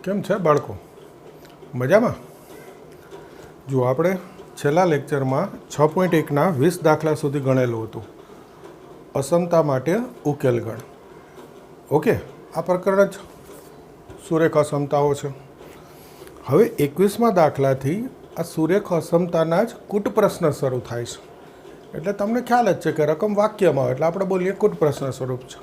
કેમ છે બાળકો? મજામાં? જો આપણે છેલ્લા લેક્ચરમાં 6.1ના 20 દાખલા સુધી ગણેલું હતું. અસમતા માટે ઉકેલ ગણ. ઓકે, આ પ્રકરણ જ સુરેખ અસમતાઓ છે. હવે 21મા દાખલાથી આ સુરેખ અસમતાના જ કૂટ પ્રશ્ન શરૂ થાય છે. એટલે તમને ખ્યાલ જ છે કે રકમ વાક્યમાં હોય એટલે આપણે બોલીએ કૂટ પ્રશ્ન સ્વરૂપ છે.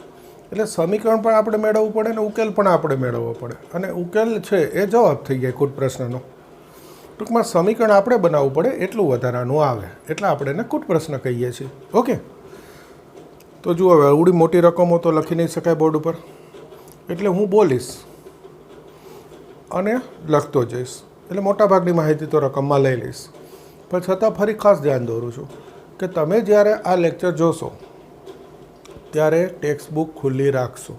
એટલે સમીકરણ પણ આપણે મેળવવું પડે અને ઉકેલ પણ આપણે મેળવવો પડે, અને ઉકેલ છે એ જવાબ થઈ જાય કૂટ પ્રશ્નનો. ટૂંકમાં સમીકરણ આપણે બનાવવું પડે એટલું વધારાનું આવે, એટલે આપણે એને કૂટ પ્રશ્ન કહીએ છીએ. ઓકે, તો જુઓ, હવે એવડી મોટી રકમો તો લખી નહીં શકાય બોર્ડ ઉપર, એટલે હું બોલીશ અને લખતો જઈશ, એટલે મોટાભાગની માહિતી તો રકમમાં લઈ લઈશ. પણ છતાં ફરી ખાસ ધ્યાન દોરું છું કે તમે જ્યારે આ લેક્ચર જોશો ત્યારે ટેક્સ્ટ બુક ખુલ્લી રાખશો,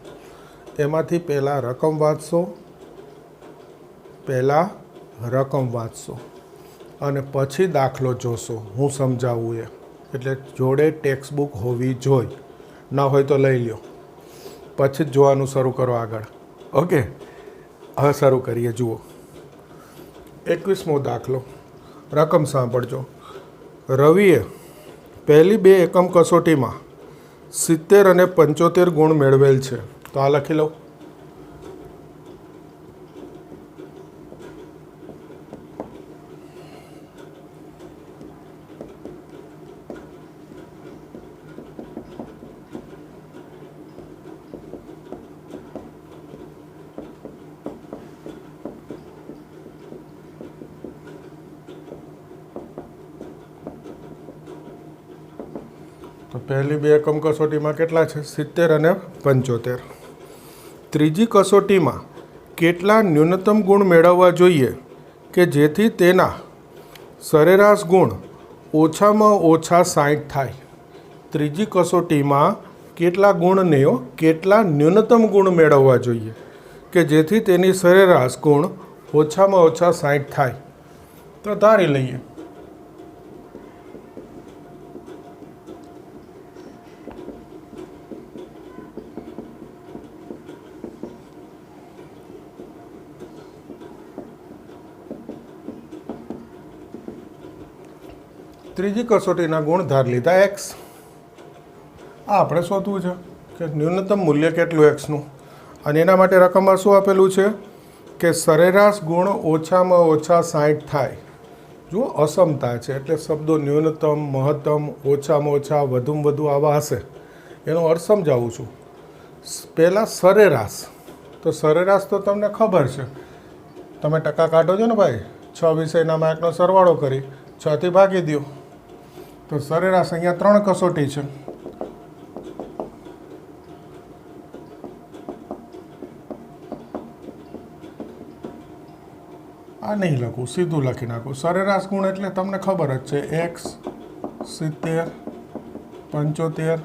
એમાંથી પહેલાં રકમ વાંચશો અને પછી દાખલો જોશો હું સમજાવું એ. એટલે જોડે ટેક્સ્ટ બુક હોવી જોઈએ, ના હોય તો લઈ લ્યો, પછી જ જોવાનું શરૂ કરો આગળ. ઓકે, હવે શરૂ કરીએ. જુઓ, 21મો દાખલો. રકમ સાંભળજો. રવિએ પહેલી 2 એકમ કસોટીમાં 70 અને 75 ગુણ મેળવેલ છે. તો આ લખી લો. તો પહેલી 2 એકમ કસોટીમાં કેટલા છે? 70 અને 75. ત્રીજી કસોટીમાં કેટલા ન્યૂનતમ ગુણ મેળવવા જોઈએ કે જેથી તેના સરેરાશ ગુણ ઓછામાં ઓછા 60 થાય? ત્રીજી કસોટીમાં કેટલા ન્યૂનતમ ગુણ મેળવવા જોઈએ કે જેથી તેની સરેરાશ ગુણ ઓછામાં ઓછા 60 થાય? તો ધારી લઈએ. ત્રીજી કસોટીના ગુણ ધાર લીધા x. આ આપણે શોધવું છે કે ન્યૂનતમ મૂલ્ય કેટલું એક્સનું, અને એના માટે રકમમાં શું આપેલું છે કે સરેરાશ ગુણ ઓછામાં ઓછા 60 થાય. જુઓ, અસમતા છે એટલે શબ્દો ન્યૂનતમ, મહત્તમ, ઓછામાં ઓછા, વધુમાં વધુ આવા હશે. એનો અર્થ સમજાવું છું. પહેલાં સરેરાશ. તો સરેરાશ તો તમને ખબર છે, તમે ટકા કાઢો છો ને ભાઈ, 6 વિષયના માર્કનો સરવાળો કરી 6થી ભાગી દો. તો સરેરાશ અહીંયા 3 કસોટી છે. આ નહીં લખું, સીધું લખી નાખું. સરેરાશ ગુણ એટલે તમને ખબર જ છે, x 70 75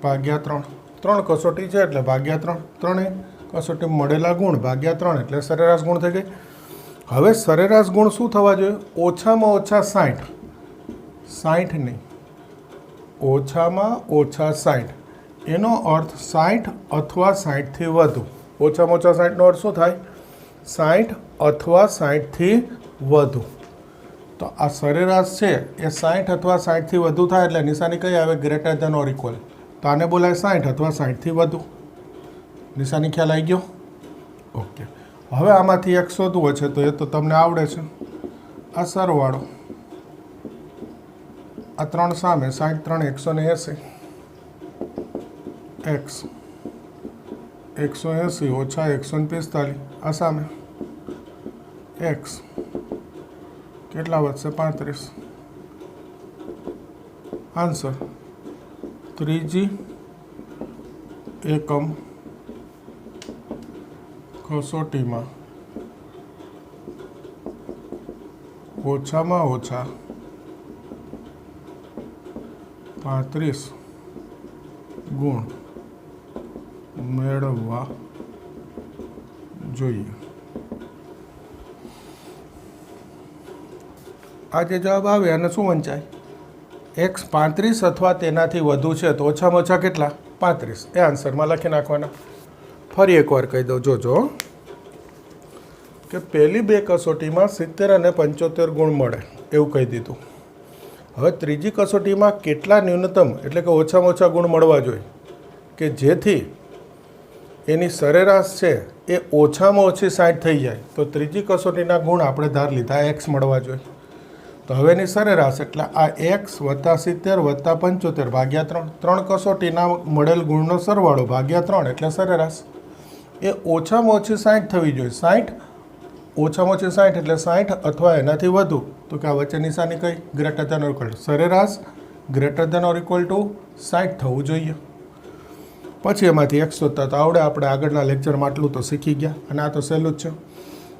ભાગ્યા 3. 3 કસોટી છે એટલે ભાગ્યા 3. 3 કસોટી મળેલા ગુણ ભાગ્યા 3 એટલે સરેરાશ ગુણ થઈ ગઈ. હવે સરેરાશ ગુણ શું થવા જોઈએ? ઓછામાં ઓછા 60. 60 નહીં, ઓછામાં ઓછા 60. એનો અર્થ 60 અથવા 60થી વધુ. ઓછામાં ઓછા 60નો અર્થ શું થાય? 60 અથવા 60થી વધુ. તો આ સરેરાશ છે એ 60 અથવા 60થી વધુ થાય એટલે નિશાની કઈ આવે? Greater than or equal. તો આને બોલાય 60 અથવા 60થી વધુ. નિશાની ખ્યાલ આવી ગયો? ઓકે. હવે આમાંથી એક શોધવું છે તો એ તો તમને આવડે છે. આ સરવાળો, આ 3 સામે 60 3 180. x 180 ઓછા 145. આ સામે x કેટલા વધશે? 35. આન્સર. ત્રીજી એકમ કસોટીમાં ઓછામાં ઓછા 35 ગુણ મેળવવા જોઈએ. આ જે જવાબ આવે અને શું વંચાય? x 35 અથવા તેનાથી વધુ છે તો ઓછામાં ઓછા કેટલા? 35. એ આન્સરમાં લખી નાખવાના. ફરી એકવાર કહી દઉં, જોજો. કે પહેલી બે કસોટીમાં 70 અને 75 ગુણ મળે એવું કહી દીધું. હવે ત્રીજી કસોટીમાં કેટલા ન્યૂનતમ એટલે કે ઓછામાં ઓછા ગુણ મળવા જોઈએ કે જેથી એની સરેરાશ છે એ ઓછામાં ઓછી 60 થઈ જાય. તો ત્રીજી કસોટીના ગુણ આપણે ધાર લીધા x મળવા જોઈએ. તો હવેની સરેરાશ એટલે આ x વત્તા 70 વત્તા 75 ભાગ્યા 3. 3 કસોટીના મળેલ ગુણનો સરવાળો ભાગ્યા 3 એટલે સરેરાશ એ ઓછામાં ઓછી 60 થવી જોઈએ. 60 ઓછામાં ઓછી 60 એટલે 60 અથવા એનાથી વધુ. તો કે આ વચ્ચે નિશાની કઈ ગ્રેટર ધેન ઓર ઇક્વલ સરેરાશ greater than or equal to 60 થવું જોઈએ. પછી એમાંથી x શોધતા તો આવડે. આપણે આગળના લેક્ચરમાં આટલું તો શીખી ગયા અને આ તો સહેલું જ છે.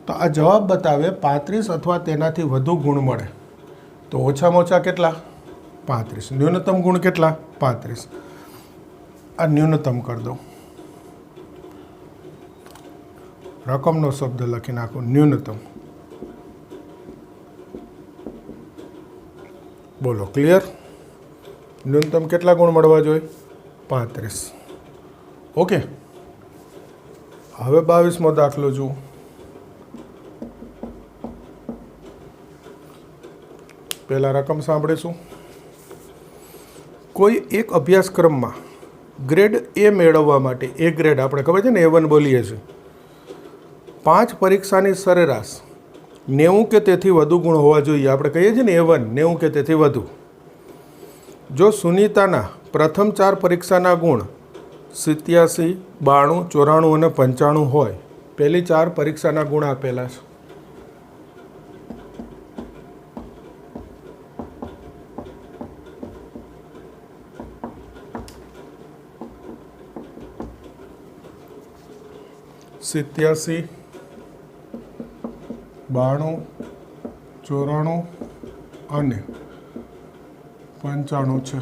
તો આ જવાબ બતાવે 35 અથવા તેનાથી વધુ ગુણ મળે તો ઓછામાં ઓછા કેટલા 35. ન્યૂનતમ ગુણ કેટલા 35. આ ન્યૂનતમ કરી દો. રકમનો શબ્દ લખી નાખો ન્યૂનતમ. બોલો ક્લિયર. ન્યૂનતમ કેટલા ગુણ મળવા જોઈએ 35. ઓકે. હવે 22મો દાખલો જુઓ. પહેલા રકમ સાંભળીશું. કોઈ એક અભ્યાસક્રમમાં ગ્રેડ એ મેળવવા માટે એ ગ્રેડ આપણે ખબર છે ને A1 બોલીએ છીએ 5 પરીક્ષાની સરેરાશ 90 કે તેથી વધુ ગુણ હોવા જોઈએ. આપણે કહીએ છીએ ને A1 90 કે તેથી વધુ. જો સુનીતાના પ્રથમ 4 પરીક્ષાના ગુણ 87, 92, 94 અને 95 હોય. પહેલી 4 પરીક્ષાના ગુણ આપેલા છે. સિત્યાસી 92, 94 અને 95 છે.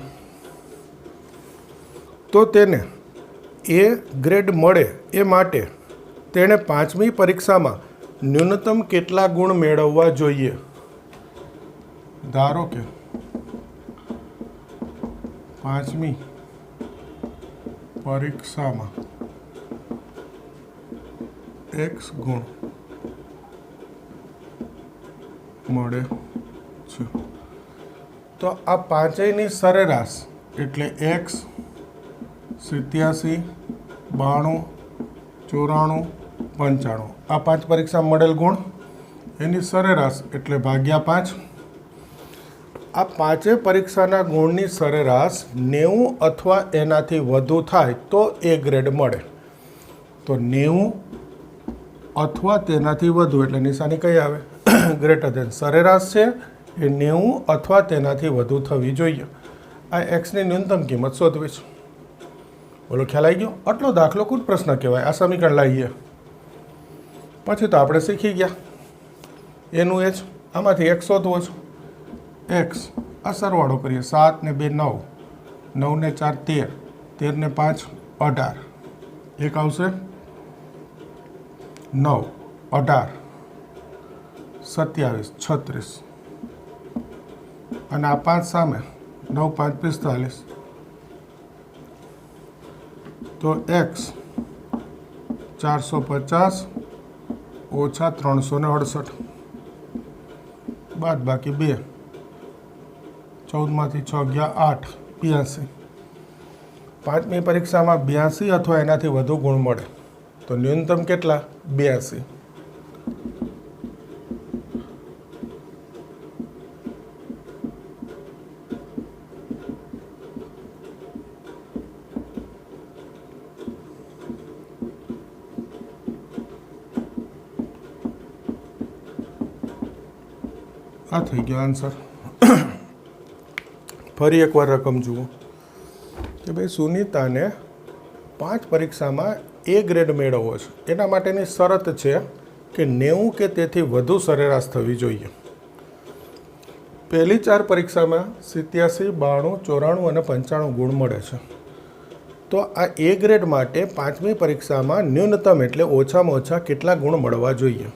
તો તેને એ ગ્રેડ મળે એ માટે તેણે 5મી પરીક્ષામાં ન્યૂનતમ કેટલા ગુણ મેળવવા જોઈએ. ધારો કે 5મી પરીક્ષામાં x ગુણ મળે છે. તો આ પાંચેયની સરેરાશ એટલે x 87, 92, 94, 95 આ 5 પરીક્ષા મળેલ ગુણ એની સરેરાશ એટલે ભાગ્યા 5. આ પાંચે પરીક્ષાના ગુણની સરેરાશ 90 અથવા એનાથી વધુ થાય તો એ ગ્રેડ મળે. તો 90 અથવા તેનાથી વધુ એટલે નિશાની કઈ આવે ગ્રેટર ધેન. સરેરાશ છે એ 90 અથવા તેનાથી વધુ થવી જોઈએ. આ એક્સની ન્યૂનતમ કિંમત શોધવી છે. બોલો ખ્યાલ આવી ગયો. આટલો દાખલો કુદ પ્રશ્ન કહેવાય. આ સમીકરણ લાવીએ પછી તો આપણે શીખી ગયા એનું એ જ. આમાંથી x શોધવો છે. x આ સરવાળો કરીએ 7 ને 2 9, 9 ને 4 13, 13 ને 5 18, એક આવશે 9, 18, 27, 36 અને આ 5 સામે 9, 5, 45. તો x 450 ઓછા 368 બાદ બાકી 2, 14માંથી 6 ગયા 8, 82. 5મી પરીક્ષામાં 82 અથવા એનાથી વધુ ગુણ મળે તો ન્યૂનતમ કેટલા 82. આ થઈ ગયો આન્સર. ફરી એકવાર રકમ જુઓ કે ભાઈ સુનીતાને 5 પરીક્ષામાં એ ગ્રેડ મેળવવો છે. એના માટેની શરત છે કે 90 કે તેથી વધુ સરેરાશ થવી જોઈએ. પહેલી 4 પરીક્ષામાં 87, 92, 94 અને 95 ગુણ મળે છે. તો આ એ ગ્રેડ માટે 5મી પરીક્ષામાં ન્યૂનતમ એટલે ઓછામાં ઓછા કેટલા ગુણ મળવા જોઈએ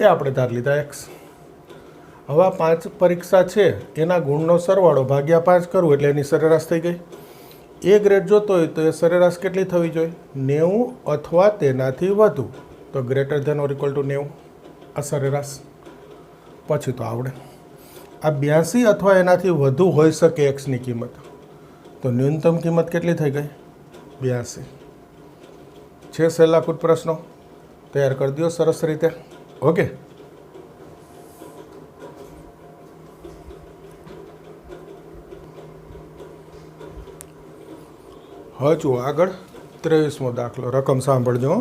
એ આપણે ધાર લીધા x. હવે આ 5 પરીક્ષા છે એના ગુણનો સરવાળો ભાગ્યા 5 કરવું એટલે એની સરેરાશ થઈ ગઈ. એ ગ્રેડ જોતો હોય તો એ સરેરાશ કેટલી થવી જોઈએ 90 અથવા તેનાથી વધુ. તો greater than or equal to 90. આ સરેરાશ પછી તો આવડે. આ 82 અથવા એનાથી વધુ હોઈ શકે એક્સની કિંમત. તો ન્યૂનતમ કિંમત કેટલી થઈ ગઈ? 82. છે સહેલાકૂટ પ્રશ્નો તૈયાર કરી દો સરસ રીતે. ઓકે, હવે જુઓ આગળ 23મો દાખલો. રકમ સાંભળજો,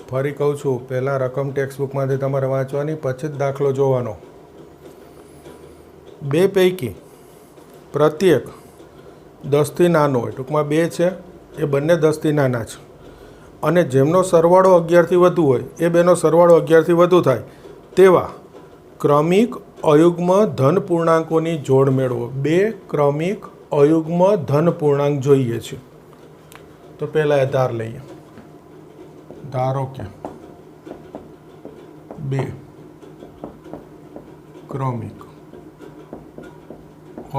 ફરી કહું છું, પહેલાં રકમ ટેક્સ્ટ બુકમાંથી તમારે વાંચવાની, પછી જ દાખલો જોવાનો. બે પૈકી પ્રત્યેક 10થી નાનો હોય, ટૂંકમાં બે છે એ બંને 10થી નાના છે, અને જેમનો સરવાળો 11થી વધુ હોય એ બેનો સરવાળો 11થી વધુ થાય તેવા ક્રમિક અયુગ્મ ધન પૂર્ણાંકોની જોડ મેળવો. બે ક્રમિક અયુગ્મ ધન પૂર્ણાંક જોઈએ છે. તો પહેલાં એ ધાર લઈએ. ધારો કે બે ક્રમિક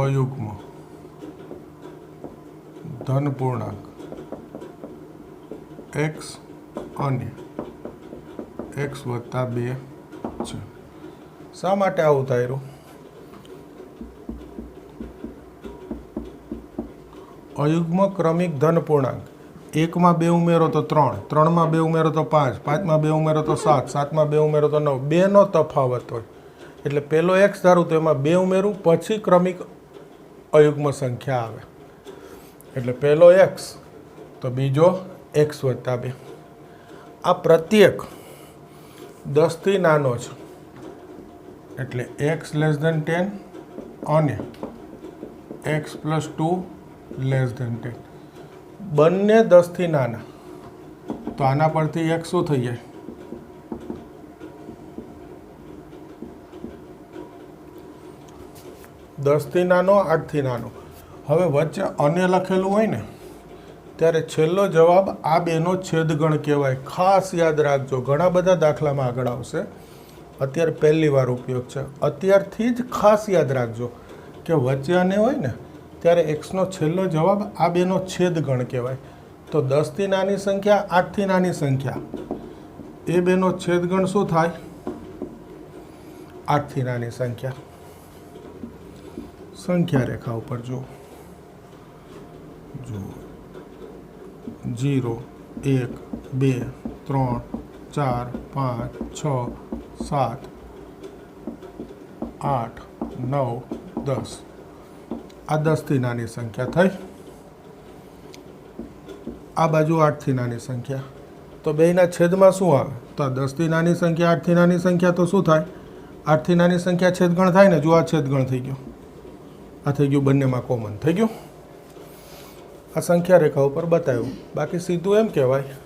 અયુગ્મ ધન પૂર્ણાંક x અને x + 2 છે. શા માટે આવું થાય? અયુગ્મ ક્રમિક ધન પૂર્ણાંક, 1માં 2 ઉમેરો તો 3, 3માં 2 ઉમેરો તો 5, 5માં 2 ઉમેરો તો 7, 7માં 2 ઉમેરો તો 9, 2નો તફાવત હોય. એટલે પહેલો x ધારું તો એમાં 2 ઉમેરું, પછી ક્રમિક અયુગ્મ સંખ્યા આવે. એટલે પહેલો x તો બીજો x + 2. આ પ્રત્યેક 10થી નાનો છે એટલે x <10 અને x + 2 <10. બંને 10થી નાના, તો આના પરથી x શું થઈ જાય? દસથી નાનો, 8થી નાનો. હવે વચ્ચે અને લખેલું હોય ને ત્યારે છેલ્લો જવાબ આ બેનો છેદગણ કહેવાય. ખાસ યાદ રાખજો, ઘણા બધા દાખલામાં આગળ આવશે. અત્યારે પહેલી વાર ઉપયોગ છે, અત્યારથી જ ખાસ યાદ રાખજો કે વચ્ચે અને હોય ને ત્યારે એક્સનો છેલ્લો જવાબ આ બેનો છેદગણ કહેવાય. તો 10થી નાની સંખ્યા, 8થી નાની સંખ્યા, એ બેનો છેદગણ શું થાય? 8થી નાની સંખ્યા. સંખ્યા રેખા ઉપર જુઓ, 0 1 2 3 4 5 6 7 8 9 10. આ 10થી નાની સંખ્યા થઈ. આ બાજુ 8થી નાની સંખ્યા. તો બેયના છેદમાં શું આવે? તો 10થી નાની સંખ્યા, 8થી નાની સંખ્યા, તો શું થાય? 8થી નાની સંખ્યા છેદગણ થાય ને. જો આ છેદગણ થઈ ગયો, આ થઈ ગયું, બંનેમાં કોમન થઈ ગયું. આ સંખ્યા રેખા ઉપર બતાવ્યું. બાકી સીધું એમ કહેવાય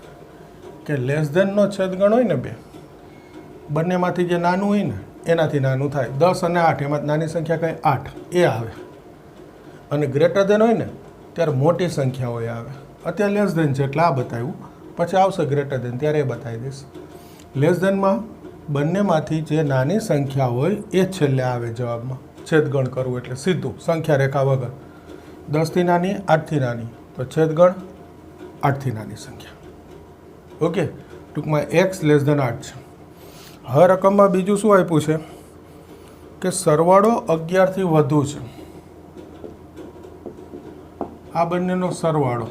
કે લેસ-ધેનનો છેદગણ હોય ને બે, બંનેમાંથી જે નાનું હોય ને એનાથી નાનું થાય. 10 અને 8 એમાં નાની સંખ્યા કઈ? 8 એ આવે. અને ગ્રેટર ધેન હોય ને ત્યારે મોટી સંખ્યાઓ એ આવે. અત્યારે લેસ ધેન છે એટલે આ બતાવ્યું, પછી આવશે ગ્રેટર ધેન ત્યારે એ બતાવી દઈશ. લેસ ધેનમાં બંનેમાંથી જે નાની સંખ્યા હોય એ છેલ્લે આવે જવાબમાં. છેદગણ કરવું એટલે સીધું સંખ્યા રેખા વગર. 10થી નાની, 8થી નાની, તો છેદગણ 8થી નાની સંખ્યા. ઓકે, ટૂંકમાં x <8 છે. હવે રકમમાં બીજું શું આપ્યું છે કે સરવાળો 11થી વધુ છે. આ બંનેનો સરવાળો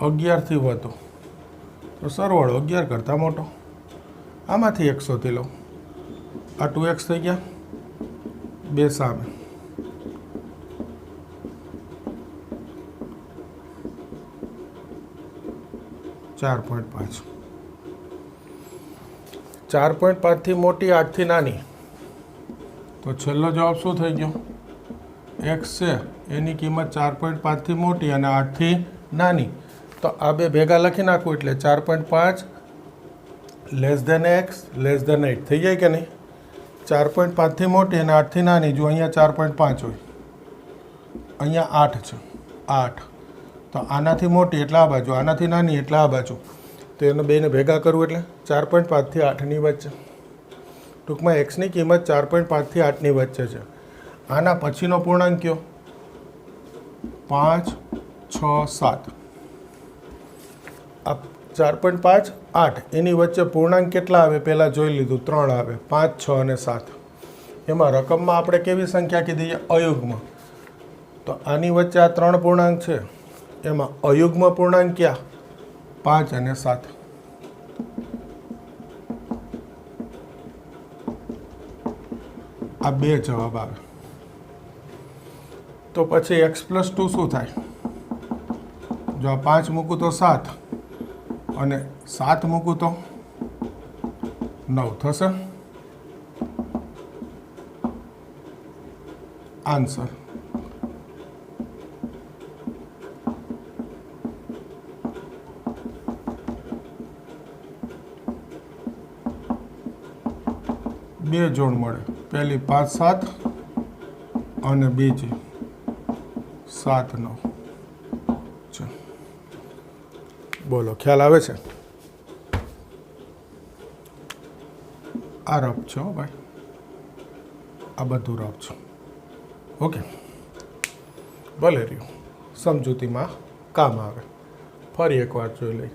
11થી વધુ, તો સરવાળો 11 કરતાં મોટો. આમાંથી 100 લો, આ 2x થઈ ગયા, બે સામે, 4.5. 4.5થી મોટી, 8થી નાની, તો છેલ્લો જવાબ શું થઈ ગયો? x છે એની કિંમત 4.5થી મોટી અને 8થી નાની. તો આ બે ભેગા લખી નાખું એટલે 4.5 x <8 થઈ જાય કે નહીં? 4.5થી મોટી અને 8થી નાની. જો અહીંયા 4.5 હોય, અહીંયા 8 છે, 8. તો આનાથી મોટી એટલે આ બાજુ, આનાથી નાની એટલે આ બાજુ. તો એને બેને ભેગા કરવું એટલે 4.5થી 8ની વચ્ચે. ટૂંકમાં એક્સની કિંમત 4.5થી 8ની વચ્ચે છે. આના પછીનો પૂર્ણાંક કયો? 5 6 7. આ 4.5 8 એની વચ્ચે પૂર્ણાંક કેટલા આવે પહેલાં જોઈ લીધું 3 આવે 5 6 અને 7 એમાં રકમમાં આપણે કેવી સંખ્યા કીધી છે અયુગ્મ તો આની વચ્ચે આ 3 પૂર્ણાંક છે એમાં અયુગ્મ પૂર્ણાંક ક્યાં 5 અને 7 આ બે જવાબ આવે તો પછી x+2 શું થાય જો આ 5 મૂકું તો 7 અને 7 મૂકું તો 9 થશે આન્સર બે જોડ મળે પહેલી 5 7 અને બીજી 7 9 છે બોલો ખ્યાલ આવે છે આ રફ છે હો ભાઈ આ બધું રફ છે ઓકે ભલે રહ્યું સમજૂતીમાં કામ આવે ફરી એકવાર જોઈ લઈએ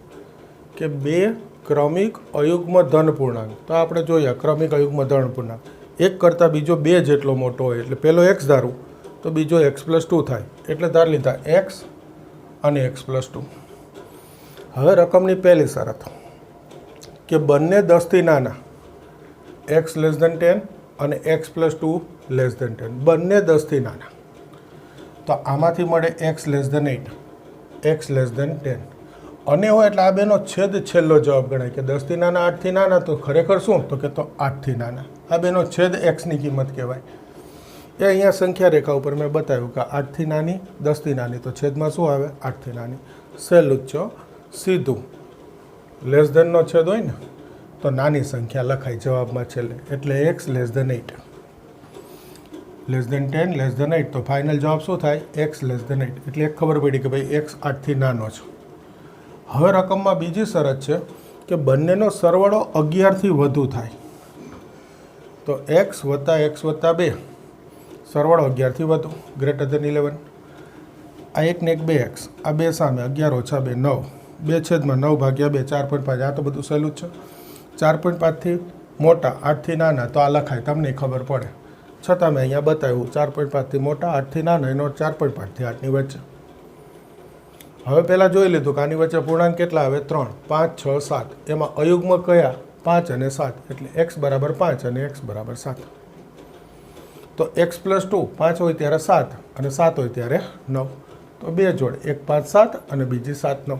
કે બે ક્રમિક અયુગ્મ ધન પૂર્ણાંક તો આપણે જોઈએ ક્રમિક અયુગ્મ ધન પૂર્ણાંક એક કરતાં બીજો 2 જેટલો મોટો હોય એટલે પહેલો x ધારું તો બીજો x+2 થાય એટલે ધાર લીધા x અને x+2 હવે રકમની પહેલી શરત કે બંને 10 થી નાના x < 10 અને x+2 < 10 બંને 10 થી નાના તો આમાંથી મળે x < 8 x < 10 અને હોય એટલે આ બેનો છેદ છેલ્લો જવાબ ગણાય કે 10 થી નાના 8 થી નાના તો ખરેખર શું તો કે તો 8 થી નાના આ બેનો છેદ xની કિંમત કહેવાય એ અહીંયા સંખ્યા રેખા ઉપર મેં બતાવ્યું કે 8 થી નાની 10 થી નાની તો છેદમાં શું આવે 8 થી નાની સહેલું જ છો સીધું < નો છેદ હોય ને તો નાની સંખ્યા લખાય જવાબમાં છેલ્લે એટલે x < 8 < 10 < 8 તો ફાઇનલ જવાબ શું થાય x < 8 એટલે એક ખબર પડી કે ભાઈ x 8 થી નાનો છે હવે રકમમાં બીજી શરત છે કે બંનેનો સરવાળો 11 થી વધુ થાય તો x + x + 2 સરવાળો 11 થી વધુ > 11 આ એક ને એક 2x આ બે સામે 11 - 2 9 2 છેદમાં 9 ભાગ્યા 2 4.5 આ તો બધું સહેલું જ છે 4.5 થી મોટા 8 થી નાના તો આ લખાય તમને ખબર પડે છતાં મેં અહીંયા બતાવ્યું 4.5 થી મોટા 8 થી નાના એનો 4.5 થી 8 ની વચ્ચે હવે પહેલાં જોઈ લીધું કે આની વચ્ચે પૂર્ણાંક કેટલા આવે 3 5 6 7 એમાં અયુગ્મ કયા 5 અને 7 એટલે x = 5 અને x = 7 તો x+2 5 હોય ત્યારે 7 અને 7 હોય ત્યારે 9 તો બે જોડ એક 5 7 અને બીજી 7 9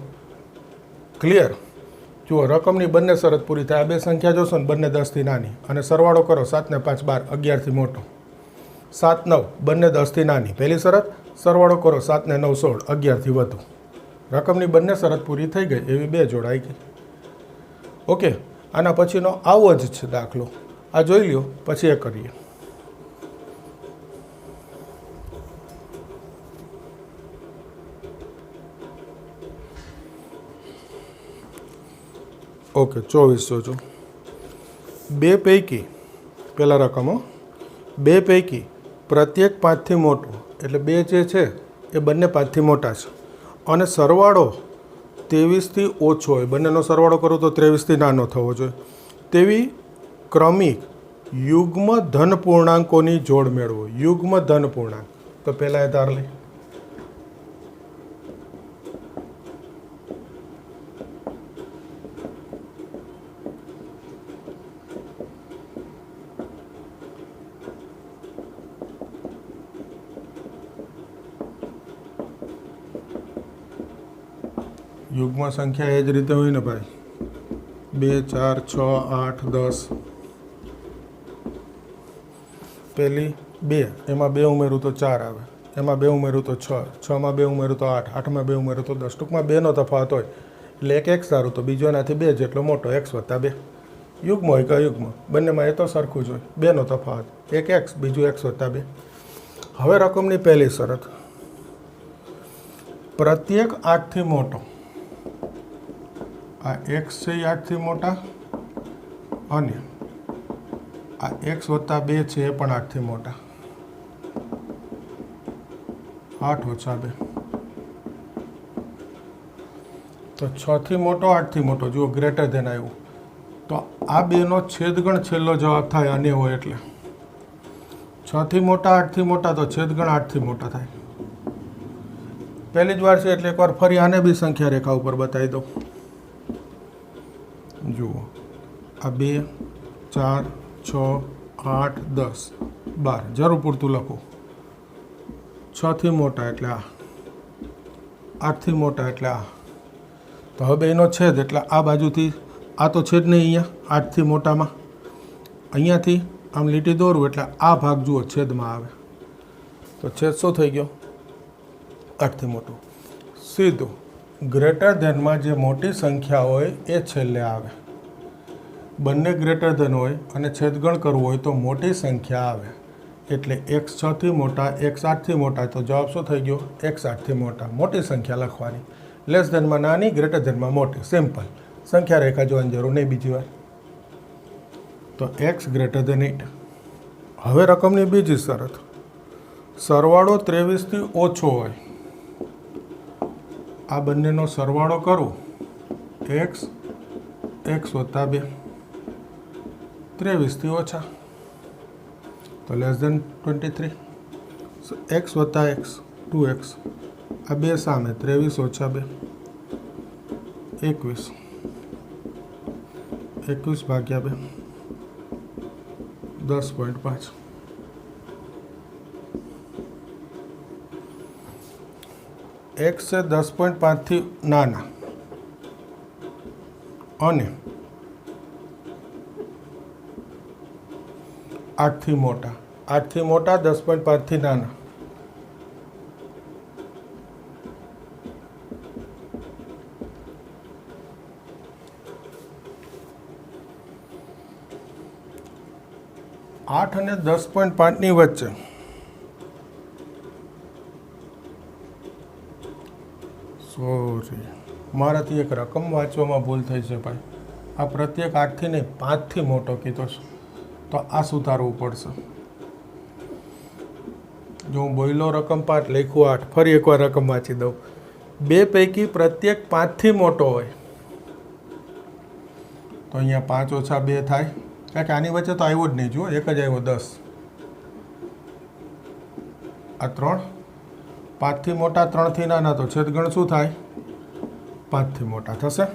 ક્લિયર જુઓ રકમની બંને શરત પૂરી થાય આ બે સંખ્યા જોશો ને બંને 10 થી નાની અને સરવાળો કરો 7 ને 5 12 11 થી મોટો 7 9 બંને 10 થી નાની પહેલી શરત સરવાળો કરો 7 ને 9 16 11 થી વધુ રકમની બંને શરત પૂરી થઈ ગઈ એવી બે જોડ આવી ગઈ ઓકે આના પછીનો આવો જ છે દાખલો આ જોઈ લ્યો પછી એ કરીએ ઓકે 24 જોજો બે પૈકી પહેલાં રકમો બે પૈકી પ્રત્યેક 5 થી મોટું એટલે બે જે છે એ બંને 5 થી મોટા છે અને સરવાળો 23 થી ઓછો હોય બંનેનો સરવાળો કરું તો 23 થી નાનો થવો જોઈએ તેવી ક્રમિક યુગ્મ ધન પૂર્ણાંકોની જોડ મેળવો યુગ્મ ધન પૂર્ણાંક તો પહેલાં એ ધાર લઈ યુગ્મ સંખ્યા એ જ રીતે હોય ને ભાઈ 2 4 6 8 10 પહેલી 2 એમાં 2 ઉમેરું તો 4 આવે એમાં 2 ઉમેરું તો 6 6માં 2 ઉમેરું તો 8 8માં 2 ઉમેરું તો 10 ટૂંકમાં 2નો તફાવત હોય એટલે એક x ધારું તો બીજો એનાથી 2 જેટલો મોટો x + 2 યુગ્મ હોય કે અયુગ્મ બંનેમાં એ તો સરખું જ હોય 2નો તફાવત એક x બીજું x + 2 હવે રકમની પહેલી શરત પ્રત્યેક 8 થી મોટો આ x છે 8 થી મોટા અને આ x + 2 છે એ પણ 8 થી મોટા 8 - 2 2 તો 6 થી મોટો 8 થી મોટો જુઓ ગ્રેટર ધેન આવ્યું તો આ બેનો છેદગણ છેલ્લો જવાબ થાય અને હોય એટલે 6 થી મોટા 8 થી મોટા તો છેદગણ 8 થી મોટા થાય પહેલી જ વાર છે એટલે એકવાર ફરી આને બી સંખ્યા રેખા ઉપર બતાવી દો જુઓ આ 2 4 6 8 10 12 જરૂર પૂરતું લખો 6 થી મોટા એટલે આ 8 થી મોટા એટલે આ તો હવે એનો છેદ એટલે આ બાજુથી આ તો છેદ નહીં અહીંયા 8 થી મોટામાં અહીંયાથી આમ લીટી દોરું એટલે આ ભાગ જુઓ છેદમાં આવે તો છેદ શું થઈ ગયો 8 થી મોટું સીધું ગ્રેટર ધેનમાં જે મોટી સંખ્યા હોય એ છેલ્લે આવે બંને ગ્રેટર ધેન હોય અને છેદગણ કરવું હોય તો મોટી સંખ્યા આવે એટલે x 6 થી મોટા x 8 થી મોટા તો જવાબ શું થઈ ગયો x 8 થી મોટા મોટી સંખ્યા લખવાની લેસ ધેનમાં નાની ગ્રેટર ધેનમાં મોટી સિમ્પલ સંખ્યા રેખા જોવાની જરૂર નહીં બીજી વાર તો x ગ્રેટર ધેન 8 હવે રકમની બીજી શરત સરવાળો 23 થી ઓછો હોય આ બંનેનો સરવાળો કરું x x વત્તા 2 23 થી ઓછા તો લેસ ધેન 23 x વત્તા x 2x આ બે સામે 23 ઓછા 2 21 21 ભાગ્યા 2 10.5 x છે 10.5 થી નાના અને 8 થી મોટા 8 થી મોટા 10.5 થી નાના આઠ અને 10.5 ની વચ્ચે સોરી મારાથી એક રકમ વાંચવામાં ભૂલ થઈ છે ભાઈ આ પ્રત્યેક 8 થી નહીં 5 થી મોટો કીધો છે તો આ સુધારવું પડશે જો હું બોલ્યો રકમ 5 લખ્યું 8 ફરી એકવાર રકમ વાંચી દઉં બે પૈકી પ્રત્યેક 5 થી મોટો હોય તો અહીંયા 5 ઓછા 2 થાય કારણ કે આની વચ્ચે તો આવ્યો જ નહીં જુઓ એક જ આવ્યો 10 આ 3 5 થી મોટા 3 થી નાના તો છેદગણ શું થાય 5 થી મોટા થશે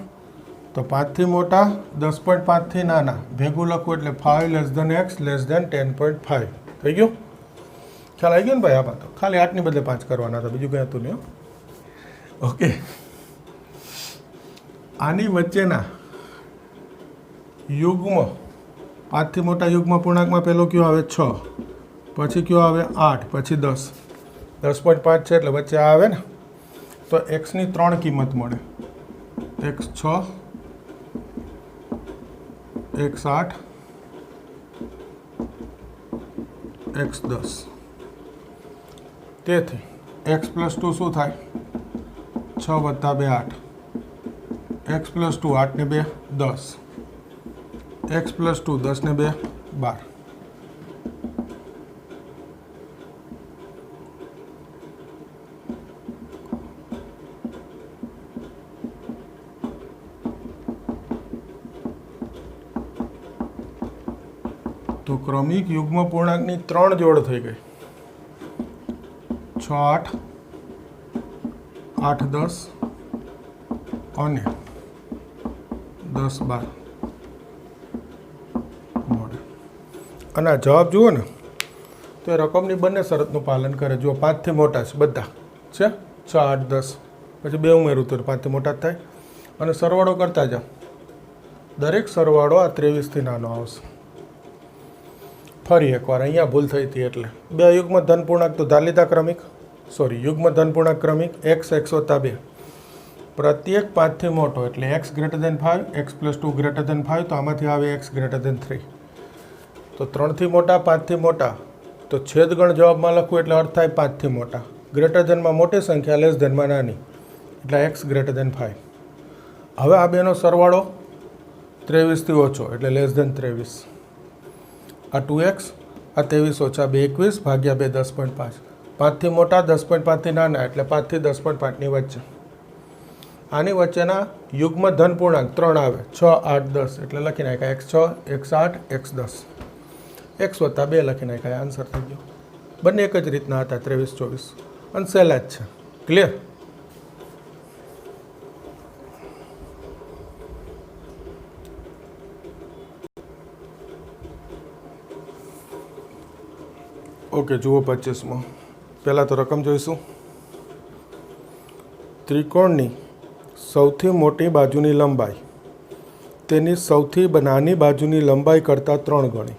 તો 5 થી મોટા 10.5 થી નાના ભેગું લખવું એટલે 5 less than x less than 10.5 થઈ ગયું ખ્યાલ આવી ગયો ને ભાઈ આમાં તો ખાલી 8 ની બદલે 5 કરવાના હતા બીજું કંઈ હતું નહીં ઓકે આની વચ્ચેના યુગ્મ 5 થી મોટા યુગ્મ પૂર્ણાંકમાં પહેલો કયો આવે 6 પછી કયો આવે 8 પછી 10 10.5 છે એટલે વચ્ચે આ આવે ને તો x ની 3 કિંમત મળે x 6 x 8 x 10 તેથી x + 2 શું થાય 6 + 2 8 x + 2 8 ને 2 10 x + 2 10 ને 2 12 તો ક્રમિક યુગ્મ પૂર્ણાંકની 3 જોડ થઈ ગઈ 6 8 8 10 અને 10 12 મળે અને આ જવાબ જુઓ ને તો એ રકમની બંને શરતનું પાલન કરે જુઓ 5 થી મોટા છે બધા છે 6 8 10 પછી 2 ઉમેરું તો 5 થી મોટા જ થાય અને સરવાળો કરતા જાઓ દરેક સરવાળો આ 23 થી નાનો આવશે ફરી એકવાર અહીંયા ભૂલ થઈ હતી એટલે બે યુગ્મ ધન પૂર્ણાંક તો ધાર ક્રમિક યુગ્મ ધન પૂર્ણાંક ક્રમિક x x વત્તા 2 પ્રત્યેક 5 થી મોટો એટલે x greater than 5 x + 2 greater than 5 તો આમાંથી આવે x ગ્રેટર ધેન 3 તો 3 થી મોટા 5 થી મોટા તો છેદગણ જવાબમાં લખવું એટલે અર્થ થાય 5 થી મોટા ગ્રેટર ધેનમાં મોટી સંખ્યા લેસ ધેનમાં નાની એટલે x ગ્રેટર ધેન 5 હવે આ બેનો સરવાળો 23 થી ઓછો એટલે લેસ ધેન 23 આ 2x આ 23 ઓછા 2 21 ભાગ્યા 2 10.5 5 થી મોટા 10.5 થી નાના એટલે 5 થી 10.5 ની વચ્ચે આની વચ્ચેના યુગ્મ ધન પૂર્ણાંક 3 આવે 6, 8, 10 એટલે લખી નાખાય x6, x8, x10, x + 2 લખી નાખાય. આન્સર થઈ ગયો. બંને એક જ રીતના હતા 23, 24 અને સહેલા જ છે. ક્લિયર? ઓકે, જુઓ 25માં. પહેલાં તો રકમ જોઈશું. ત્રિકોણની સૌથી મોટી બાજુની લંબાઈ તેની સૌથી નાની બાજુની લંબાઈ કરતાં 3 ગણી.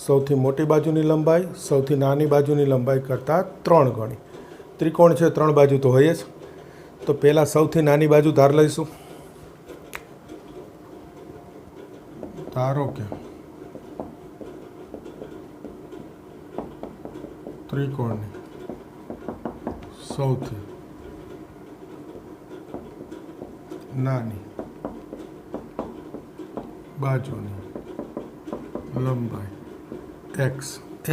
સૌથી મોટી બાજુની લંબાઈ સૌથી નાની બાજુની લંબાઈ કરતાં 3 ગણી. ત્રિકોણ છે, 3 બાજુ તો હોય જ. તો પહેલાં સૌથી નાની બાજુ ધાર લઈશું. ધારો કે ત્રિકોણની સૌથી નાની બાજુની લંબાઈ x.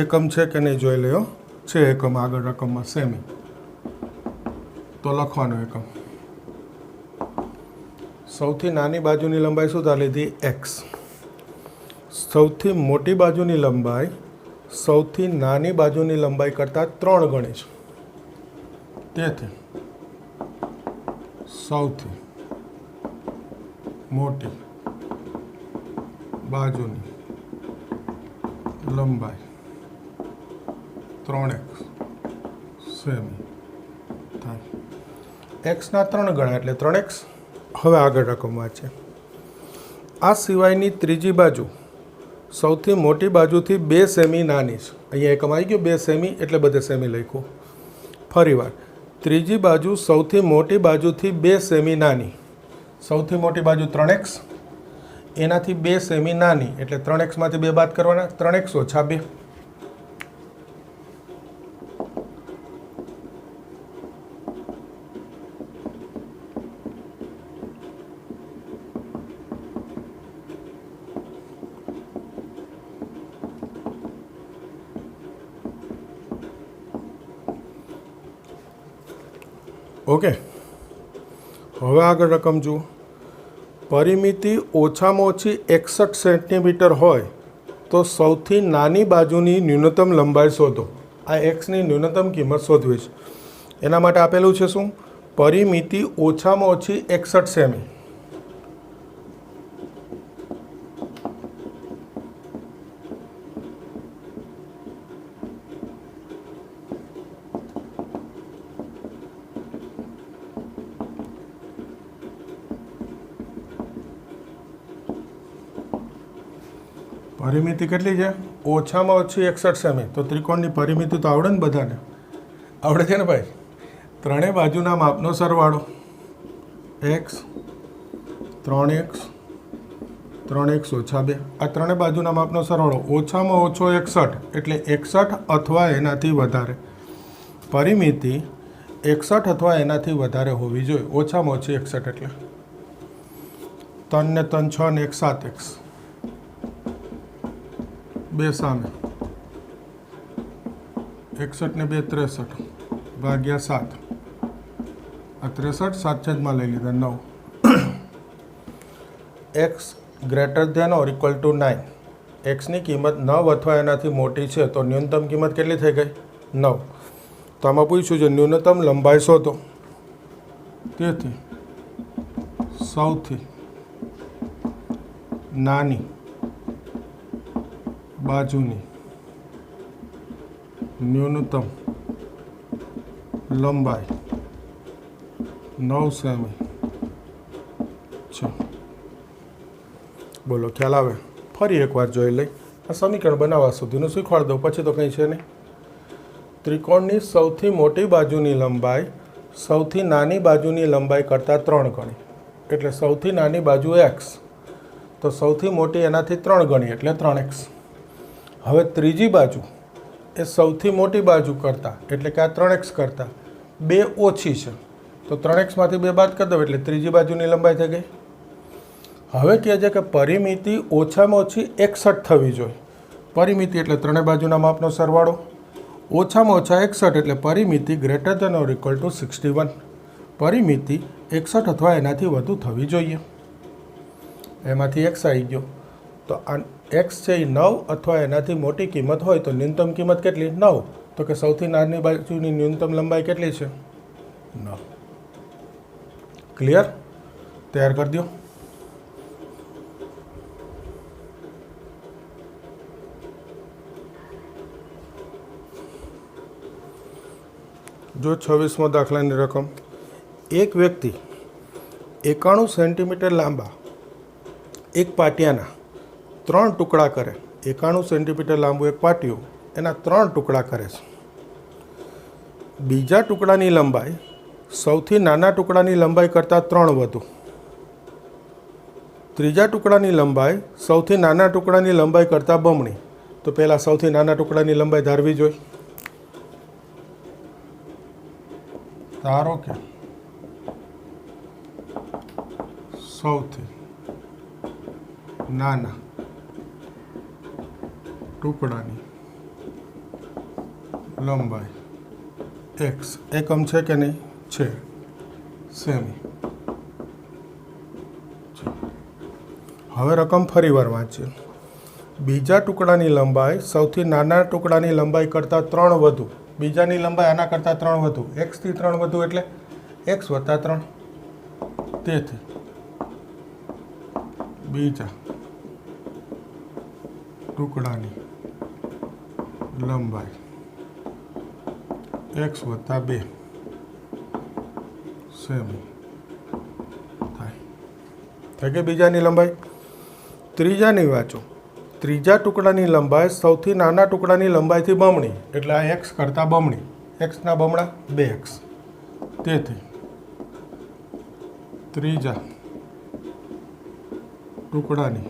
એકમ છે કે નહીં જોઈ લ્યો. છે એકમ, આગળ રકમમાં સેમી, તો લખવાનો એકમ. સૌથી નાની બાજુની લંબાઈ શું ધાર લીધી? x. સૌથી મોટી બાજુની લંબાઈ સૌથી નાની બાજુની લંબાઈ કરતાં 3 ગણી છે. તેથી સૌથી મોટી બાજુની લંબાઈ 3x સેમી થાય. એક્સના 3 ગણા એટલે 3x. હવે આગળ રકમ વાંચે. આ સિવાયની ત્રીજી બાજુ સૌથી મોટી બાજુથી 2 સેમી નાની છે. અહીંયા એકમ આવી ગયો 2 સેમી એટલે બધે સેમી લખ્યું. ફરીવાર, ત્રીજી બાજુ સૌથી મોટી બાજુથી 2 સેમી નાની. સૌથી મોટી બાજુ 3x, એનાથી 2 સેમી નાની એટલે 3x માંથી 2 બાદ કરવાના. 3x - 2. ઓકે, હવે આગળ રકમ જુઓ. પરિમિતિ ઓછામાં ઓછી 61 સેન્ટીમીટર હોય તો સૌથી નાની બાજુની ન્યૂનતમ લંબાઈ શોધો. આ એક્સની ન્યૂનતમ કિંમત શોધવી છે. એના માટે આપેલું છે શું? પરિમિતિ ઓછામાં ઓછી 61 સેમી. પરિમિતિ કેટલી છે? ઓછામાં ઓછી 61 સેમી. તો ત્રિકોણની પરિમિતિ તો આવડે ને બધાને? આવડે છે ને ભાઈ? ત્રણેય બાજુના માપનો સરવાળો x 3x 3x - 2. આ ત્રણેય બાજુના માપનો સરવાળો ઓછામાં ઓછો 61 એટલે 61 અથવા એનાથી વધારે. પરિમિતિ 61 અથવા એનાથી વધારે હોવી જોઈએ. ઓછામાં ઓછી 61 એટલે 3 ને 3 6 ને 1 7x. 2 સામે 61 ને 2 63 ભાગ્યા 7. આ 63 7 છેદમાં લઈ લીધા 9. x > 9. એક્સની કિંમત 9 અથવા એનાથી મોટી છે તો ન્યૂનતમ કિંમત કેટલી થઈ ગઈ? 9. તો આમાં પૂછ્યું છે ન્યૂનતમ લંબાઈ શોધો. તેથી સૌથી નાની બાજુની ન્યૂનતમ લંબાઈ 9 સેમી છે. બોલો, ખ્યાલ આવે? ફરી એકવાર જોઈ લઈ. આ સમીકરણ બનાવવા સુધીનું શીખવાડી દઉં, પછી તો કંઈ છે નહીં. ત્રિકોણની સૌથી મોટી બાજુની લંબાઈ સૌથી નાની બાજુની લંબાઈ કરતાં 3 ગણી. એટલે સૌથી નાની બાજુ x, તો સૌથી મોટી એનાથી 3 ગણી એટલે 3x. હવે ત્રીજી બાજુ એ સૌથી મોટી બાજુ કરતાં એટલે કે આ 3x કરતાં 2 ઓછી છે. તો 3x માંથી 2 બાદ કરી દો એટલે ત્રીજી બાજુની લંબાઈ થઈ ગઈ. હવે કહે છે કે પરિમિતિ ઓછામાં ઓછી 61 થવી જોઈએ. પરિમિતિ એટલે ત્રણેય બાજુના માપનો સરવાળો. ઓછામાં ઓછા 61 એટલે પરિમિતિ > 61. પરિમિતિ 61 અથવા એનાથી વધુ થવી જોઈએ. એમાંથી x આવી ગયો. તો આ x છે એ 9 અથવા એનાથી મોટી કિંમત હોય તો ન્યૂનતમ કિંમત કેટલી? 9. તો કે સૌથી નાની બાજુની ન્યૂનતમ લંબાઈ કેટલી છે? 9. ક્લિયર? તૈયાર કરી દો. જો 26મો દાખલાની રકમ, એક વ્યક્તિ 91 સેન્ટીમીટર લાંબા એક પાટિયાના 3 ટુકડા કરે. 91 સેન્ટીમીટર લાંબુ એક પાટિયું, એના 3 ટુકડા કરે છે. બીજા ટુકડાની લંબાઈ સૌથી નાના ટુકડાની લંબાઈ કરતાં 3 વધુ. ત્રીજા ટુકડાની લંબાઈ સૌથી નાના ટુકડાની લંબાઈ કરતાં બમણી. તો પહેલાં સૌથી નાના ટુકડાની લંબાઈ ધારવી જોઈએ. ધારો કે સૌથી નાના ટુકડાની લંબાઈ x એકમ છે કે નહીં? છે. સેમી. હવે રકમ ફરી વાર વાંચીએ. બીજા ટુકડાની લંબાઈ સૌથી નાના ટુકડાની લંબાઈ કરતાં 3 વધુ. બીજાની લંબાઈ આના કરતાં 3 વધુ. x થી 3 વધુ એટલે x વત્તા 3. તેથી બીજા ટુકડાની લંબાઈ x વત્તા 2 સેમી થાય કે બીજાની લંબાઈ. ત્રીજાની વાંચો. ત્રીજા ટુકડાની લંબાઈ સૌથી નાના ટુકડાની લંબાઈથી બમણી એટલે આ x કરતાં બમણી. xના બમણા 2x. તેથી ત્રીજા ટુકડાની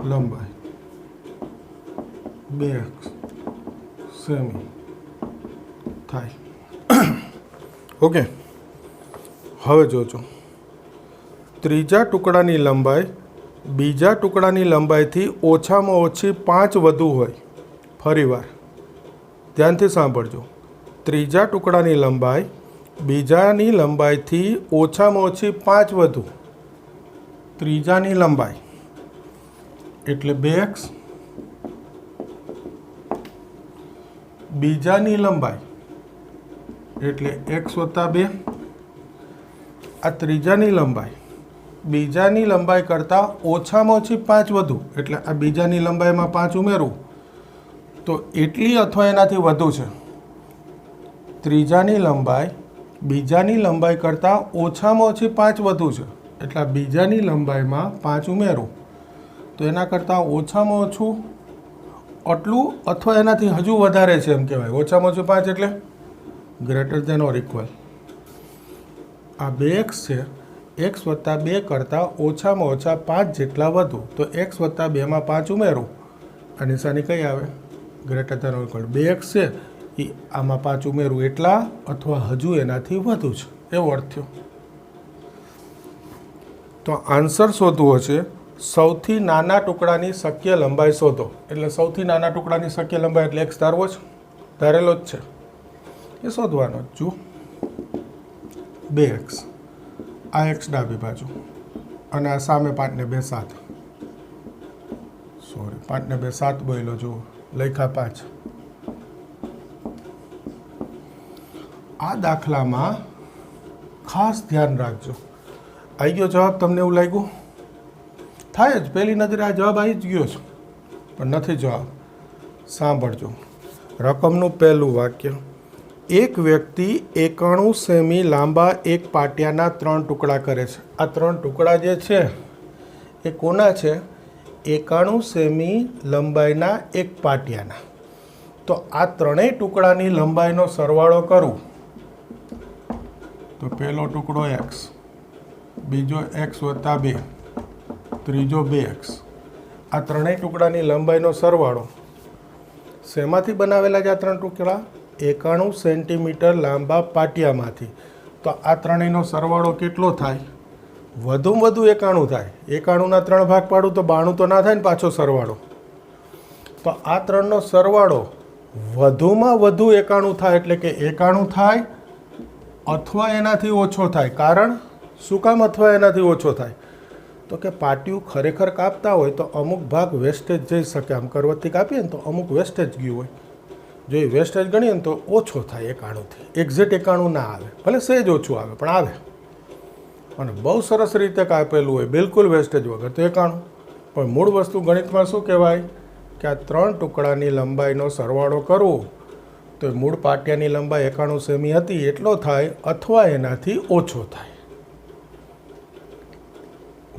લંબાઈ 2x સેમી થાય. ઓકે, હવે જોજો. ત્રીજા ટુકડાની લંબાઈ બીજા ટુકડાની લંબાઈથી ઓછામાં ઓછી 5 વધુ હોય. ફરીવાર ધ્યાનથી સાંભળજો. ત્રીજા ટુકડાની લંબાઈ બીજાની લંબાઈથી ઓછામાં ઓછી 5 વધુ. ત્રીજાની લંબાઈ એટલે 2x. બીજાની લંબાઈ એટલે x વત્તા 2. આ ત્રીજાની લંબાઈ બીજાની લંબાઈ કરતાં ઓછામાં ઓછી 5 વધુ એટલે આ બીજાની લંબાઈમાં 5 ઉમેરવું તો એટલી અથવા એનાથી વધુ છે. ત્રીજાની લંબાઈ બીજાની લંબાઈ કરતાં ઓછામાં ઓછી 5 વધુ છે એટલે આ બીજાની લંબાઈમાં 5 ઉમેરવું તો એના કરતાં ઓછામાં ઓછું આટલું અથવા એનાથી હજુ વધારે છે એમ કહેવાય. ઓછામાં ઓછું 5 એટલે ગ્રેટર દેન ઓર ઇક્વલ. આ 2x છે, x વત્તા 2 કરતાં ઓછામાં ઓછા 5 જેટલા વધુ તો x વત્તા 2માં 5 ઉમેરું. આ નિશાની કઈ આવે? Greater than or equal. 2x છે એ આમાં 5 ઉમેરું એટલા અથવા હજુ એનાથી વધુ છે એવો અર્થ થયો. તો આન્સર શોધવો છે સૌથી નાના ટુકડાની શક્ય લંબાઈ શોધો. એટલે સૌથી નાના ટુકડાની શક્ય લંબાઈ એટલે x ધારવો છે, ધારેલો જ છે એ શોધવાનો જ. જુઓ 2x, આ x ડાબી બાજુ અને આ સામે 5 ને 2 7. સોરી 5 ને 2 7 બોલો. જુઓ લખ્યા 5. આ દાખલામાં ખાસ ધ્યાન રાખજો. આવી ગયો જવાબ? તમને એવું લાગ્યું? થાય જ, પહેલી નજરે આ જવાબ આવી જ ગયો છે પણ નથી જવાબ. સાંભળજો રકમનું પહેલું વાક્ય. એક વ્યક્તિ 91 સેમી લાંબા એક પાટિયાના 3 ટુકડા કરે છે. આ 3 ટુકડા જે છે એ કોના છે? 91 સેમી લંબાઈના એક પાટિયાના. તો આ ત્રણેય ટુકડાની લંબાઈનો સરવાળો કરું તો પહેલો ટુકડો x, બીજો x વત્તા 2, ત્રીજો 2x. આ ત્રણેય ટુકડાની લંબાઈનો સરવાળો શેમાંથી બનાવેલા છે? આ 3 ટુકડા 91 સેન્ટીમીટર લાંબા પાટિયામાંથી. તો આ ત્રણેયનો સરવાળો કેટલો થાય? વધુમાં વધુ 91 થાય. 91ના 3 ભાગ પાડું તો 92 તો ના થાય ને પાછો સરવાળો. તો આ 3નો સરવાળો વધુમાં વધુ 91 થાય એટલે કે 91 થાય અથવા એનાથી ઓછો થાય. કારણ શું કામ અથવા એનાથી ઓછો થાય? તો કે પાટિયું ખરેખર કાપતા હોય તો અમુક ભાગ વેસ્ટેજ જઈ શકે. આમ કરવતથી કાપીએ ને તો અમુક વેસ્ટેજ ગયું હોય. જો એ વેસ્ટેજ ગણીએ ને તો ઓછો થાય 91થી. એક્ઝેક્ટ 91 ના આવે, ભલે સહેજ ઓછું આવે પણ આવે. અને બહુ સરસ રીતે કાપેલું હોય બિલકુલ વેસ્ટેજ વગર તો 91. પણ મૂળ વસ્તુ ગણિતમાં શું કહેવાય કે આ 3 ટુકડાની લંબાઈનો સરવાળો કરવો તો મૂળ પાટિયાની લંબાઈ 91 સેમી હતી એટલો થાય અથવા એનાથી ઓછો થાય.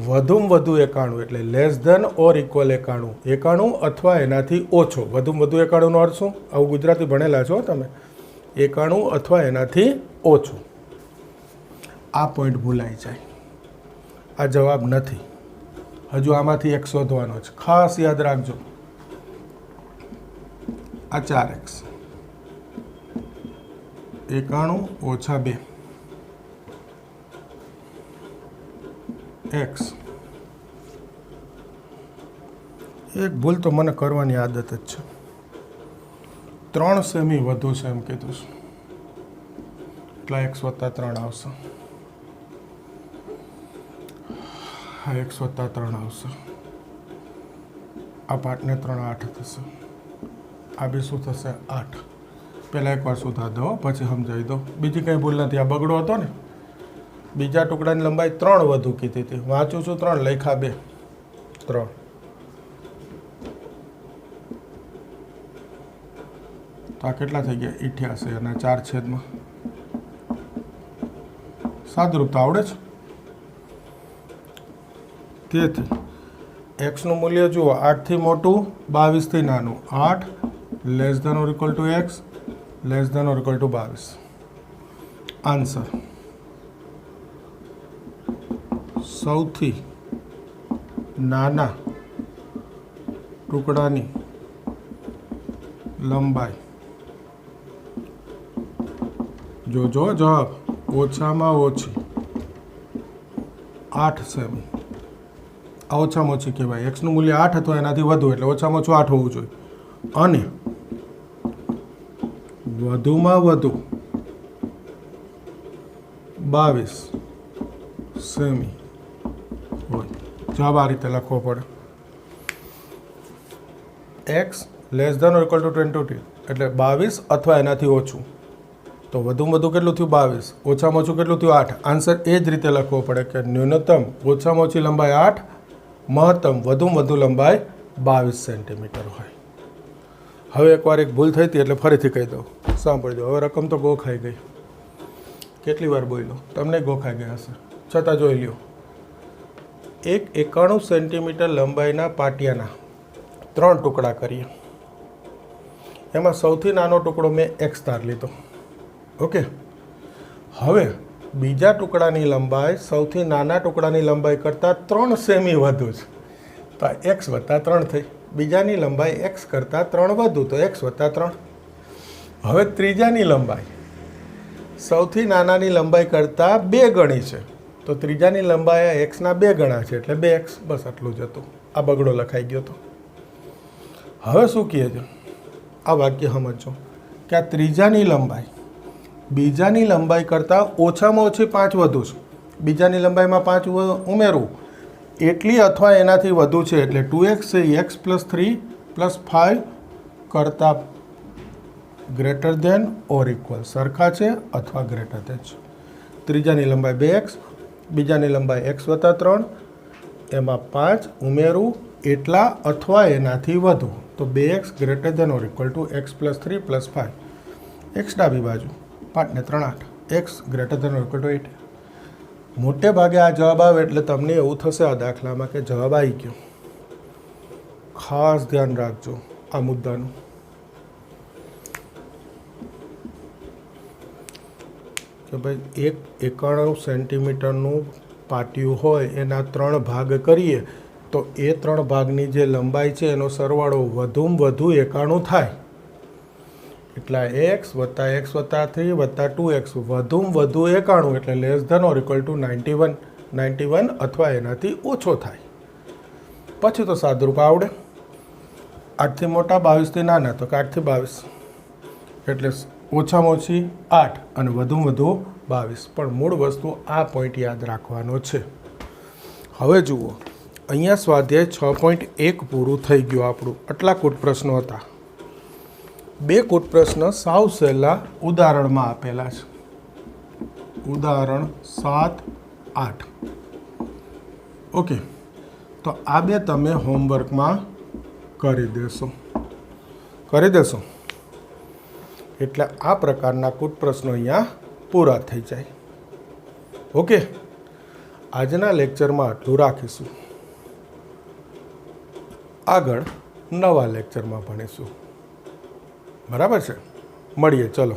વધુમાં વધુ 91 એટલે લેસ ધેન ઓર ઇક્વલ 91. 91 અથવા એનાથી ઓછો. વધુમાં વધુ 91નો અર્થ શું? આવું ગુજરાતી ભણેલા છો તમે. 91 અથવા એનાથી ઓછો. આ પોઈન્ટ ભૂલાઈ જાય. આ જવાબ નથી. હજુ આમાંથી એક શોધવાનો છે. ખાસ યાદ રાખજો. આ 4x 91 ઓછા 2 x. એક ભૂલ તો મને કરવાની આદત જ છે. 3 સેમી વધુ છે એમ કીધું છે એટલે x વત્તા 3 આવશે. હા, x વત્તા 3 આવશે. આ પાર્ટને 3 8 થશે. આ બી શું થશે? 8. પહેલાં એકવાર સુધા દો પછી સમજાવી દો. બીજી કંઈ ભૂલ નથી. આ બગડો હતો ને, બીજા ટુકડાની લંબાઈ 3 વધુ કીધી હતી. વાંચું છું 3, લખ્યા 2. 3 તો આ કેટલા થઈ ગયા? 88. અને 4/. સાદુરૂપ આવડે છે. તેથી એક્સનું મૂલ્ય જુઓ, 8થી મોટું 22થી નાનું. 8 less than or equal to X less than or equal to 22. Answer સૌથી નાના ટુકડાની લંબાઈ, જોજો જવાબ, ઓછામાં ઓછી 8 સેમી. આ ઓછામાં ઓછી કહેવાય. એક્સનું મૂલ્ય 8 અથવા એનાથી વધુ એટલે ઓછામાં ઓછું 8 હોવું જોઈએ. અને વધુમાં વધુ 22 સેમી હોય. જવાબ આ રીતે લખવો પડે. X less than or equal to 22 એટલે 22 અથવા એનાથી ઓછું. તો વધુમાં વધુ કેટલું થયું? 22. ઓછામાં ઓછું કેટલું થયું? 8. આન્સર એ જ રીતે લખવો પડે કે ન્યૂનતમ ઓછામાં ઓછી લંબાઈ 8, મહત્તમ વધુમાં વધુ લંબાઈ 22 સેન્ટીમીટર હોય. હવે એકવાર એક ભૂલ થઈ હતી એટલે ફરીથી કહી દઉં. સાંભળી દો. હવે રકમ તો ગોખાઈ ગઈ. કેટલી વાર બોલ્યો? તમને ગોખાઈ ગયા હશે, છતાં જોઈ લ્યો. એક 91 સેન્ટીમીટર લંબાઈના પાટિયાના 3 ટુકડા કરીએ. એમાં સૌથી નાનો ટુકડો મેં x ધાર લીધો. ઓકે. હવે બીજા ટુકડાની લંબાઈ સૌથી નાના ટુકડાની લંબાઈ કરતાં 3 સેમી વધુ છે તો x વત્તા 3 થઈ. બીજાની લંબાઈ x કરતાં 3 વધુ તો x વત્તા 3. હવે ત્રીજાની લંબાઈ સૌથી નાનાની લંબાઈ કરતાં 2 ગણી છે તો ત્રીજાની લંબાઈ એક્સના 2 ગણા છે એટલે 2x. બસ આટલું જ હતું. આ બગડો લખાઈ ગયો હતો. હવે શું કહે છે? આ વાક્ય સમજો કે આ ત્રીજાની લંબાઈ બીજાની લંબાઈ કરતાં ઓછામાં ઓછી 5 વધુ છે. બીજાની લંબાઈમાં 5 ઉમેરવું એટલી અથવા એનાથી વધુ છે એટલે 2x એ x + 3 + 5 કરતાં ગ્રેટર ધેન ઓર ઇક્વલ સરખા છે અથવા ગ્રેટર ધેન છે. ત્રીજાની લંબાઈ 2x, બીજાની લંબાઈ x વત્તા 3, એમાં 5 ઉમેરવું એટલા અથવા એનાથી વધુ તો 2x greater than or equal to x + 3 + 5. x ડાબી બાજુ 5 ને 3 8, x greater than or equal to 8. મોટે ભાગે આ જવાબ આવે એટલે તમને એવું થશે આ દાખલામાં કે જવાબ આવી ગયો. ખાસ ધ્યાન રાખજો આ મુદ્દાનું. કે ભાઈ એક 91 સેન્ટીમીટરનું પાટિયું હોય એના 3 ભાગ કરીએ તો એ 3 ભાગની જે લંબાઈ છે એનો સરવાળો વધુમાં વધુ 91 થાય. એટલા x વત્તા x વત્તા 3 વત્તા 2x વધુમાં વધુ 91 એટલે less than or equal to 91 અથવા એનાથી ઓછો થાય. પછી તો સાદુરૂપ આવડે. 8થી મોટા 22થી નાના તો કે 8 થી 22 એટલે ઓછામાં ઓછી 8 અને વધુમાં વધુ 22 પણ મૂળ વસ્તુ આ પોઈન્ટ યાદ રાખવાનો છે. હવે જુઓ અહીંયા સ્વાધ્યાય 6.1 પૂરું થઈ ગયું આપણું. આટલા કૂટ પ્રશ્નો હતા. 2 કૂટ પ્રશ્ન સાવ સહેલા ઉદાહરણમાં આપેલા છે. ઉદાહરણ 7-8. ઓકે, તો આ 2 તમે હોમવર્કમાં કરી દેશો. એટલે આ પ્રકારના કૂટ પ્રશ્નો અહીંયા પૂરા થઈ જાય. ઓકે, આજના લેક્ચરમાં આટલું રાખીશું. આગળ નવા લેક્ચરમાં ભણીશું. બરાબર છે? મળીએ, ચલો.